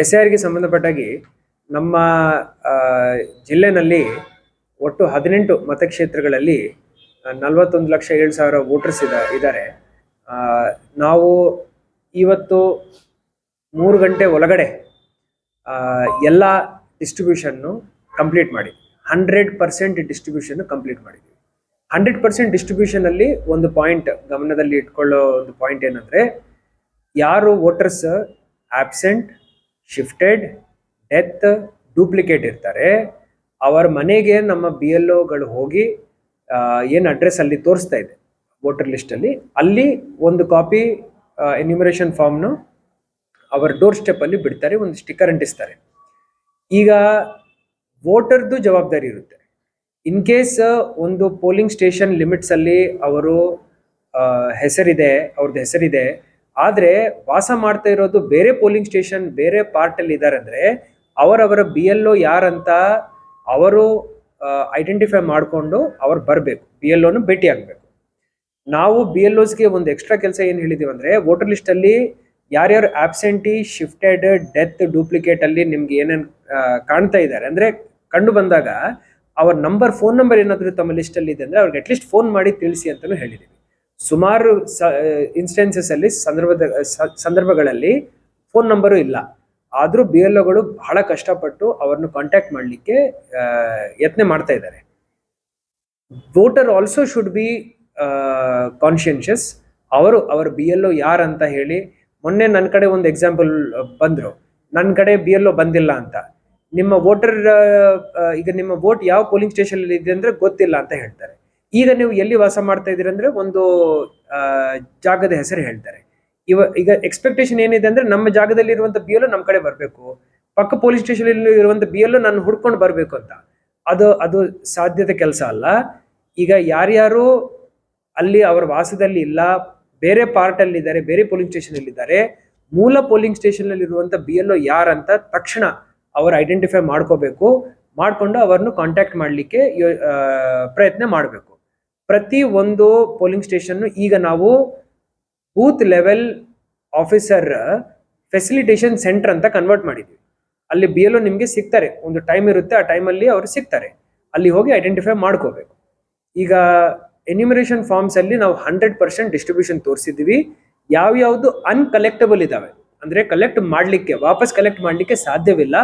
SIRಗೆ ಸಂಬಂಧಪಟ್ಟಾಗಿ ನಮ್ಮ ಜಿಲ್ಲೆನಲ್ಲಿ ಒಟ್ಟು 18 ಮತಕ್ಷೇತ್ರಗಳಲ್ಲಿ 41,07,000 ವೋಟರ್ಸ್ ಇದ್ದಾರೆ. ನಾವು ಇವತ್ತು 3 ಗಂಟೆ ಒಳಗಡೆ ಎಲ್ಲ ಡಿಸ್ಟ್ರಿಬ್ಯೂಷನ್ನು ಕಂಪ್ಲೀಟ್ ಮಾಡಿ 100% ಡಿಸ್ಟ್ರಿಬ್ಯೂಷನ್ ಕಂಪ್ಲೀಟ್ ಮಾಡಿದ್ವಿ. 100% ಡಿಸ್ಟ್ರಿಬ್ಯೂಷನಲ್ಲಿ ಒಂದು ಪಾಯಿಂಟ್ ಗಮನದಲ್ಲಿ ಇಟ್ಕೊಳ್ಳೋ ಒಂದು ಪಾಯಿಂಟ್ ಏನಂದರೆ, ಯಾರು voters absent, shifted, death, duplicate ಇರ್ತಾರೆ ಅವರ ಮನೆಗೆ ನಮ್ಮ BLOಗಳು ಹೋಗಿ ಏನು ಅಡ್ರೆಸ್ ಅಲ್ಲಿ ತೋರಿಸ್ತಾ ಇದೆ ವೋಟರ್ ಲಿಸ್ಟಲ್ಲಿ, ಅಲ್ಲಿ ಒಂದು ಕಾಪಿ ಎನ್ಯುಮರೇಷನ್ ಫಾರ್ಮ್ನು ಅವರ ಡೋರ್ ಸ್ಟೆಪ್ಪಲ್ಲಿ ಬಿಡ್ತಾರೆ, ಒಂದು ಸ್ಟಿಕ್ಕರ್ ಅಂಟಿಸ್ತಾರೆ. ಈಗ ವೋಟರ್ದು ಜವಾಬ್ದಾರಿ ಇರುತ್ತೆ. ಇನ್ ಕೇಸ್ ಒಂದು ಪೋಲಿಂಗ್ ಸ್ಟೇಷನ್ ಲಿಮಿಟ್ಸಲ್ಲಿ ಅವರು ಅವ್ರದ್ದು ಹೆಸರಿದೆ, ಆದರೆ ವಾಸ ಮಾಡ್ತಾ ಇರೋದು ಬೇರೆ ಪೋಲಿಂಗ್ ಸ್ಟೇಷನ್ ಬೇರೆ ಪಾರ್ಟಲ್ಲಿ ಇದ್ದಾರೆ ಅಂದರೆ ಅವರವರ BLO ಯಾರಂತ ಅವರು ಐಡೆಂಟಿಫೈ ಮಾಡಿಕೊಂಡು ಅವ್ರು ಬರಬೇಕು, BLOನು ಭೇಟಿ ಆಗಬೇಕು. ನಾವು BLOಸ್ಗೆ ಒಂದು ಎಕ್ಸ್ಟ್ರಾ ಕೆಲಸ ಏನು ಹೇಳಿದ್ದೀವಿ ಅಂದರೆ, ವೋಟರ್ ಲಿಸ್ಟಲ್ಲಿ ಯಾರ್ಯಾರು ಆಬ್ಸೆಂಟಿ, ಶಿಫ್ಟೆಡ್, ಡೆತ್, ಡೂಪ್ಲಿಕೇಟ್ ಅಲ್ಲಿ ನಿಮ್ಗೆ ಏನೇನು ಕಾಣ್ತಾ ಇದ್ದಾರೆ ಅಂದರೆ ಕಂಡು ಬಂದಾಗ ಅವ್ರ ಫೋನ್ ನಂಬರ್ ಏನಾದರೂ ತಮ್ಮ ಲಿಸ್ಟಲ್ಲಿ ಇದೆ ಅಂದರೆ ಅವ್ರಿಗೆ ಅಟ್ಲೀಸ್ಟ್ ಫೋನ್ ಮಾಡಿ ತಿಳಿಸಿ ಅಂತಲೂ ಹೇಳಿದ್ದೀವಿ. ಸುಮಾರು ಇನ್ಸ್ಟೆನ್ಸಸ್ ಅಲ್ಲಿ ಸಂದರ್ಭಗಳಲ್ಲಿ ಫೋನ್ ನಂಬರು ಇಲ್ಲ, ಆದರೂ BLOಗಳು ಬಹಳ ಕಷ್ಟಪಟ್ಟು ಅವ್ರನ್ನ ಕಾಂಟ್ಯಾಕ್ಟ್ ಮಾಡಲಿಕ್ಕೆ ಯತ್ನ ಮಾಡ್ತಾ ಇದ್ದಾರೆ. Voter also should be conscientious. ಅವರ BLO ಯಾರಂತ ಹೇಳಿ, ಮೊನ್ನೆ ನನ್ನ ಕಡೆ ಒಂದು ಎಕ್ಸಾಂಪಲ್ ಬಂದರು, ನನ್ನ ಕಡೆ BLO ಬಂದಿಲ್ಲ ಅಂತ. ನಿಮ್ಮ ವೋಟರ್ ಈಗ ನಿಮ್ಮ ವೋಟ್ ಯಾವ ಪೋಲಿಂಗ್ ಸ್ಟೇಷನ್ ಅಲ್ಲಿ ಇದೆ ಅಂದ್ರೆ ಗೊತ್ತಿಲ್ಲ ಅಂತ ಹೇಳ್ತಾರೆ. ಈಗ ನೀವು ಎಲ್ಲಿ ವಾಸ ಮಾಡ್ತಾ ಇದ್ದೀರಿ ಅಂದ್ರೆ ಒಂದು ಜಾಗದ ಹೆಸರು ಹೇಳ್ತಾರೆ. ಈಗ ಎಕ್ಸ್ಪೆಕ್ಟೇಷನ್ ಏನಿದೆ ಅಂದ್ರೆ ನಮ್ಮ ಜಾಗದಲ್ಲಿ ಇರುವಂತ BLO ನಮ್ಮ ಕಡೆ ಬರಬೇಕು, ಪಕ್ಕ ಪೊಲೀಸ್ ಸ್ಟೇಷನ್ ಇರುವಂತ BLO ನಾನು ಹುಡ್ಕೊಂಡು ಬರಬೇಕು ಅಂತ. ಅದು ಸಾಧ್ಯತೆ ಕೆಲಸ ಅಲ್ಲ. ಈಗ ಯಾರ್ಯಾರು ಅಲ್ಲಿ ಅವರ ವಾಸದಲ್ಲಿ ಇಲ್ಲ, ಬೇರೆ ಪಾರ್ಟ್ ಅಲ್ಲಿ ಇದ್ದಾರೆ, ಬೇರೆ ಪೋಲಿಂಗ್ ಸ್ಟೇಷನ್ ಅಲ್ಲಿ ಇದ್ದಾರೆ, ಮೂಲ ಪೋಲಿಂಗ್ ಸ್ಟೇಷನ್ ಅಲ್ಲಿ ಇರುವಂತ BLO ಯಾರಂತ ತಕ್ಷಣ ಅವರು ಐಡೆಂಟಿಫೈ ಮಾಡಿಕೊಂಡು ಅವರನ್ನು ಕಾಂಟ್ಯಾಕ್ಟ್ ಮಾಡಲಿಕ್ಕೆ ಪ್ರಯತ್ನ ಮಾಡಬೇಕು. ಪ್ರತಿ ಒಂದು ಪೋಲಿಂಗ್ ಸ್ಟೇಷನ್ ಈಗ ನಾವು booth level officer facilitation centre ಅಂತ ಕನ್ವರ್ಟ್ ಮಾಡಿದ್ವಿ. ಅಲ್ಲಿ BLO ನಿಮಗೆ ಸಿಗ್ತಾರೆ, ಒಂದು ಟೈಮ್ ಇರುತ್ತೆ, ಆ ಟೈಮಲ್ಲಿ ಅವರು ಸಿಗ್ತಾರೆ, ಅಲ್ಲಿ ಹೋಗಿ ಐಡೆಂಟಿಫೈ ಮಾಡ್ಕೋಬೇಕು. ಈಗ ಎನ್ಯುಮರೇಷನ್ ಫಾರ್ಮ್ಸ್ ಅಲ್ಲಿ ನಾವು 100% ಡಿಸ್ಟ್ರಿಬ್ಯೂಷನ್ ತೋರಿಸಿದ್ವಿ. ಯಾವ್ಯಾವುದು ಅನ್ಕಲೆಕ್ಟಬಲ್ ಇದಾವೆ ಅಂದ್ರೆ ವಾಪಸ್ ಕಲೆಕ್ಟ್ ಮಾಡಲಿಕ್ಕೆ ಸಾಧ್ಯವಿಲ್ಲ,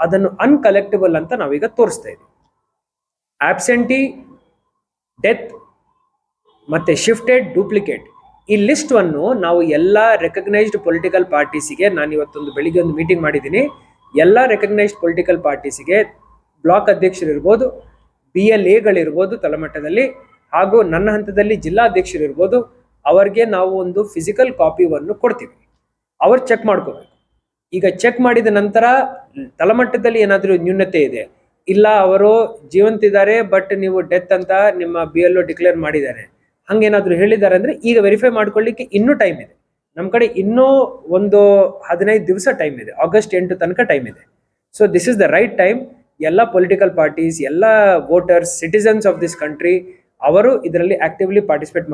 ಅದನ್ನು ಅನ್ಕಲೆಕ್ಟಬಲ್ ಅಂತ ನಾವೀಗ ತೋರಿಸ್ತಾ ಇದ್ದೀವಿ. ಆಬ್ಸೆಂಟಿ, ಡೆತ್ ಮತ್ತೆ ಶಿಫ್ಟೆಡ್, ಡೂಪ್ಲಿಕೇಟ್ ಈ ಲಿಸ್ಟ್ ಅನ್ನು ನಾವು ಎಲ್ಲ ರೆಕಗ್ನೈಸ್ಡ್ ಪೊಲಿಟಿಕಲ್ ಪಾರ್ಟೀಸಿಗೆ, ನಾನು ಇವತ್ತೊಂದು ಬೆಳಿಗ್ಗೆ ಒಂದು ಮೀಟಿಂಗ್ ಮಾಡಿದ್ದೀನಿ, ಎಲ್ಲ ರೆಕಗ್ನೈಸ್ಡ್ ಪೊಲಿಟಿಕಲ್ ಪಾರ್ಟೀಸಿಗೆ ಬ್ಲಾಕ್ ಅಧ್ಯಕ್ಷರಿರ್ಬೋದು, BLAಗಳಿರ್ಬೋದು ತಳಮಟ್ಟದಲ್ಲಿ, ಹಾಗೂ ನನ್ನ ಹಂತದಲ್ಲಿ ಜಿಲ್ಲಾಧ್ಯಕ್ಷರಿರ್ಬೋದು, ಅವರಿಗೆ ನಾವು ಒಂದು ಫಿಸಿಕಲ್ ಕಾಪಿಯನ್ನು ಕೊಡ್ತೀವಿ. ಅವ್ರು ಚೆಕ್ ಮಾಡ್ಕೋಬೇಕು. ಈಗ ಚೆಕ್ ಮಾಡಿದ ನಂತರ ತಳಮಟ್ಟದಲ್ಲಿ ಏನಾದರೂ ನ್ಯೂನತೆ ಇದೆ, ಇಲ್ಲ ಅವರು ಜೀವಂತಿದ್ದಾರೆ ಬಟ್ ನೀವು ಡೆತ್ ಅಂತ ನಿಮ್ಮ BLO ಡಿಕ್ಲೇರ್ ಮಾಡಿದ್ದಾರೆ, ಹಂಗೇನಾದರೂ ಹೇಳಿದ್ದಾರೆ ಅಂದರೆ ಈಗ ವೆರಿಫೈ ಮಾಡ್ಕೊಳ್ಳಿಕ್ಕೆ ಇನ್ನೂ ಟೈಮ್ ಇದೆ. ನಮ್ಮ ಕಡೆ ಇನ್ನೂ ಒಂದು 15 ದಿವಸ ಟೈಮ್ ಇದೆ, ಆಗಸ್ಟ್ 8 ತನಕ ಟೈಮ್ ಇದೆ. So this is the right time. ಎಲ್ಲ ಪೊಲಿಟಿಕಲ್ ಪಾರ್ಟೀಸ್, ಎಲ್ಲ voters, citizens of this country ಅವರು ಇದರಲ್ಲಿ ಆಕ್ಟಿವ್ಲಿ ಪಾರ್ಟಿಸಿಪೇಟ್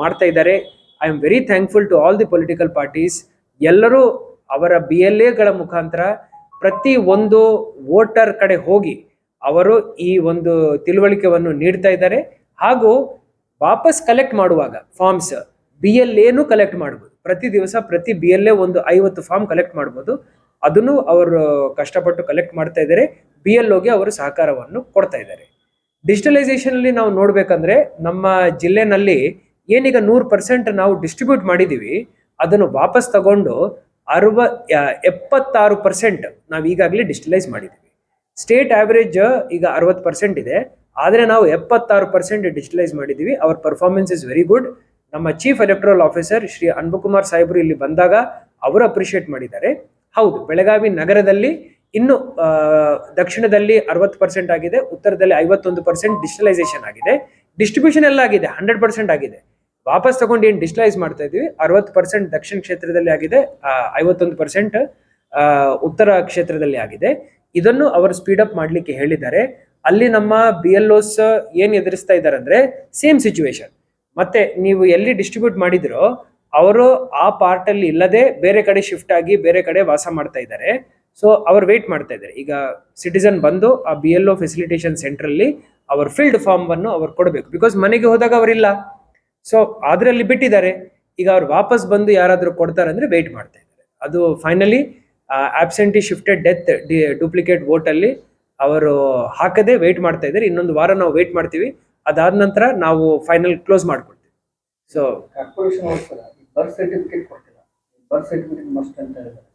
ಮಾಡ್ತಾ ಇದ್ದಾರೆ. I am very thankful to all the political parties. ಎಲ್ಲರೂ ಅವರ BLAಗಳ ಮುಖಾಂತರ ಪ್ರತಿ ಒಂದು ವೋಟರ್ ಕಡೆ ಹೋಗಿ ಅವರು ಈ ಒಂದು ತಿಳುವಳಿಕೆಯನ್ನು ನೀಡ್ತಾ ಇದ್ದಾರೆ. ಹಾಗೂ ವಾಪಸ್ ಕಲೆಕ್ಟ್ ಮಾಡುವಾಗ ಫಾರ್ಮ್ಸ್ BLAನು ಕಲೆಕ್ಟ್ ಮಾಡ್ಬೋದು. ಪ್ರತಿ ದಿವಸ ಪ್ರತಿ BLA ಒಂದು 50 ಫಾರ್ಮ್ ಕಲೆಕ್ಟ್ ಮಾಡ್ಬೋದು. ಅದನ್ನು ಅವರು ಕಷ್ಟಪಟ್ಟು ಕಲೆಕ್ಟ್ ಮಾಡ್ತಾ ಇದ್ದಾರೆ. BLOಗೆ ಅವರು ಸಹಕಾರವನ್ನು ಕೊಡ್ತಾ ಇದ್ದಾರೆ. ಡಿಜಿಟಲೈಸೇಷನ್ ಅಲ್ಲಿ ನಾವು ನೋಡ್ಬೇಕಂದ್ರೆ ನಮ್ಮ ಜಿಲ್ಲೆನಲ್ಲಿ ಏನೀಗ 100% ನಾವು ಡಿಸ್ಟ್ರಿಬ್ಯೂಟ್ ಮಾಡಿದೀವಿ, ಅದನ್ನು ವಾಪಸ್ ತಗೊಂಡು 76% ನಾವು ಈಗಾಗಲೇ ಡಿಜಿಟಲೈಸ್ ಮಾಡಿದ್ದೀವಿ. ಸ್ಟೇಟ್ ಆವರೇಜ್ ಈಗ 60% ಇದೆ, ಆದರೆ ನಾವು 76% ಡಿಜಿಟಲೈಸ್ ಮಾಡಿದ್ದೀವಿ. Our performance is very good. ನಮ್ಮ chief electoral officer Shri Anbukumar ಸಾಹೇಬರು ಇಲ್ಲಿ ಬಂದಾಗ ಅವರು ಅಪ್ರಿಷಿಯೇಟ್ ಮಾಡಿದ್ದಾರೆ. ಹೌದು, ಬೆಳಗಾವಿ ನಗರದಲ್ಲಿ ಇನ್ನು ದಕ್ಷಿಣದಲ್ಲಿ 60% ಆಗಿದೆ, ಉತ್ತರದಲ್ಲಿ 51% ಡಿಜಿಟಲೈಸೇಷನ್ ಆಗಿದೆ. ಡಿಸ್ಟ್ರಿಬ್ಯೂಷನ್ ಎಲ್ಲ ಆಗಿದೆ, 100% ಆಗಿದೆ. ವಾಪಸ್ ತಗೊಂಡು ಏನು ಡಿಜಿಟಲೈಸ್ ಮಾಡ್ತಾ ಇದ್ವಿ 60% ದಕ್ಷಿಣ ಕ್ಷೇತ್ರದಲ್ಲಿ ಆಗಿದೆ, 51% ಉತ್ತರ ಕ್ಷೇತ್ರದಲ್ಲಿ ಆಗಿದೆ. ಇದನ್ನು ಅವರು ಸ್ಪೀಡ್ ಅಪ್ ಮಾಡಲಿಕ್ಕೆ ಹೇಳಿದ್ದಾರೆ. ಅಲ್ಲಿ ನಮ್ಮ BLOs ಏನು ಎದುರಿಸ್ತಾ ಇದ್ದಾರೆ ಅಂದ್ರೆ ಸೇಮ್ ಸಿಚುವೇಶನ್. ಮತ್ತೆ ನೀವು ಎಲ್ಲಿ ಡಿಸ್ಟ್ರಿಬ್ಯೂಟ್ ಮಾಡಿದ್ರೋ ಅವರು ಆ ಪಾರ್ಟ್ ಅಲ್ಲಿ ಇಲ್ಲದೆ ಬೇರೆ ಕಡೆ ಶಿಫ್ಟ್ ಆಗಿ ಬೇರೆ ಕಡೆ ವಾಸ ಮಾಡ್ತಾ ಇದ್ದಾರೆ. ಸೊ ಅವ್ರು ವೇಟ್ ಮಾಡ್ತಾ ಇದ್ದಾರೆ. ಈಗ ಸಿಟಿಸನ್ ಬಂದು ಆ BLO ಫೆಸಿಲಿಟೇಷನ್ ಸೆಂಟ್ರಲ್ಲಿ ಅವ್ರ ಫಿಲ್ಡ್ ಫಾರ್ಮ್ ಅವ್ರು ಕೊಡಬೇಕು, ಬಿಕಾಸ್ ಮನೆಗೆ ಹೋದಾಗ ಅವರಿಲ್ಲ. ಸೊ ಅದರಲ್ಲಿ ಬಿಟ್ಟಿದ್ದಾರೆ. ಈಗ ಅವ್ರು ವಾಪಸ್ ಬಂದು ಯಾರಾದರೂ ಕೊಡ್ತಾರೆ ಅಂದ್ರೆ ವೇಟ್ ಮಾಡ್ತಾ ಇದ್ದಾರೆ. ಅದು finally absentee shifted death duplicate vote ಅಲ್ಲಿ ಅವರು ಹಾಕದೆ ವೇಟ್ ಮಾಡ್ತಾ ಇದ್ದಾರೆ. ಇನ್ನೊಂದು ವಾರ ನಾವು ವೇಟ್ ಮಾಡ್ತೀವಿ. ಅದಾದ ನಂತರ ನಾವು ಫೈನಲ್ ಕ್ಲೋಸ್ ಮಾಡ್ಕೊಡ್ತೀವಿ. ಸೊ ಕಾರ್ಪೊರೇಷನ್ ಬರ್ತ್ ಸರ್ಟಿಫಿಕೇಟ್ ಕೊಡ್ತಿಲ್ಲ, ಬರ್ತ್ ಸರ್ಟಿಫಿಕೇಟ್ ಮಸ್ಟ್ ಅಂತ ಹೇಳಿದ್ದಾರೆ.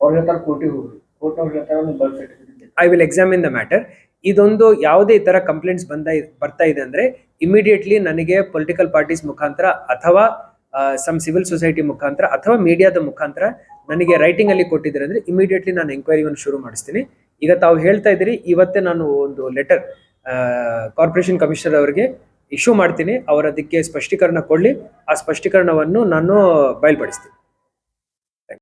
ಅವ್ರು ಹೇಳ್ತಾರೆ ಕೋರ್ಟಿಗೆ ಹೋಗಿ, ಕೋರ್ಟ್ ಅವ್ರು ಹೇಳ್ತಾರೆ birth certificate. I will examine the matter. ಇದೊಂದು ಯಾವುದೇ ಈ ತರ ಕಂಪ್ಲೇಂಟ್ಸ್ ಬರ್ತಾ ಇದೆ ಅಂದ್ರೆ ಇಮಿಡಿಯೇಟ್ಲಿ ನನಗೆ ಪೊಲಿಟಿಕಲ್ ಪಾರ್ಟೀಸ್ ಮುಖಾಂತರ ಅಥವಾ ಸಮ್ ಸಿವಿಲ್ ಸೊಸೈಟಿ ಮುಖಾಂತರ ಅಥವಾ ಮೀಡಿಯಾದ ಮುಖಾಂತರ ನನಗೆ ರೈಟಿಂಗ್ ಅಲ್ಲಿ ಕೊಟ್ಟಿದ್ದಾರೆ ಅಂದ್ರೆ ಇಮಿಡಿಯೇಟ್ಲಿ ನಾನು ಎಂಕ್ವೈರಿಯನ್ನು ಶುರು ಮಾಡಿಸ್ತೀನಿ. ಈಗ ತಾವು ಹೇಳ್ತಾ ಇದ್ದೀರಿ, ಇವತ್ತೇ ನಾನು ಒಂದು ಲೆಟರ್ ಕಾರ್ಪೊರೇಷನ್ ಕಮಿಷನರ್ ಅವರಿಗೆ ಇಶ್ಯೂ ಮಾಡ್ತೀನಿ. ಅವರು ಅದಕ್ಕೆ ಸ್ಪಷ್ಟೀಕರಣ ಕೊಡಲಿ. ಆ ಸ್ಪಷ್ಟೀಕರಣವನ್ನು ನಾನು ಬಯಲ್ಪಡಿಸ್ತೀನಿ.